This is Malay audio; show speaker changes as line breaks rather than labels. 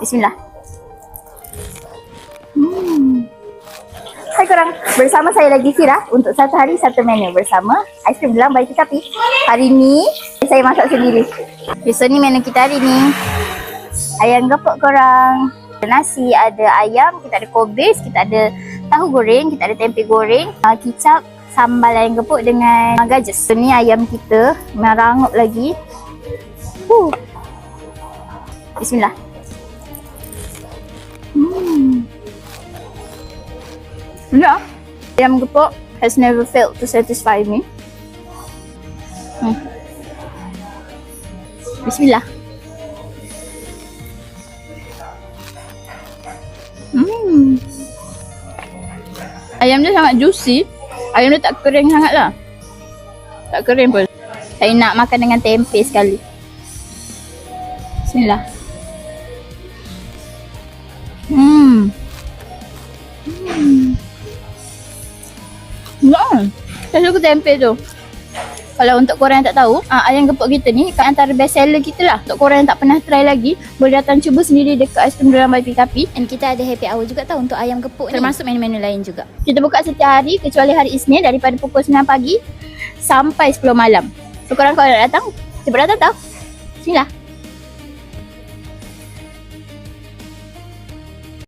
Bismillah. Hai korang, bersama saya lagi Fira untuk satu hari satu menu bersama Aiskrim Gelang by Tikapi. Hari ni saya masak sendiri. Okay, so ni menu kita hari ni. Ayam gepuk korang. Ada nasi, ada ayam, kita ada kobis, kita ada tahu goreng, kita ada tempe goreng, kicap, sambal ayam gepuk dengan gajas. So ni ayam kita merangup lagi. Bismillah. Ya, ayam gepuk has never failed to satisfy me. Bismillah. Ayam dia sangat juicy. Ayam dia tak kering sangat lah. Tak kering pun. Saya nak makan dengan tempe sekali. Bismillah. Saya suka tempe tu. Kalau untuk korang yang tak tahu, ayam gepuk kita ni kat antara best seller kita lah. Untuk korang yang tak pernah try lagi, boleh datang cuba sendiri dekat Aiskrim Gelang by Tikapi.
Dan kita ada happy hour juga tau untuk ayam gepuk ni.
Termasuk menu-menu lain juga. Kita buka setiap hari kecuali hari Isnin daripada pukul 9 pagi sampai 10 malam. So korang kalau nak datang, cepat datang tau. Bismillah.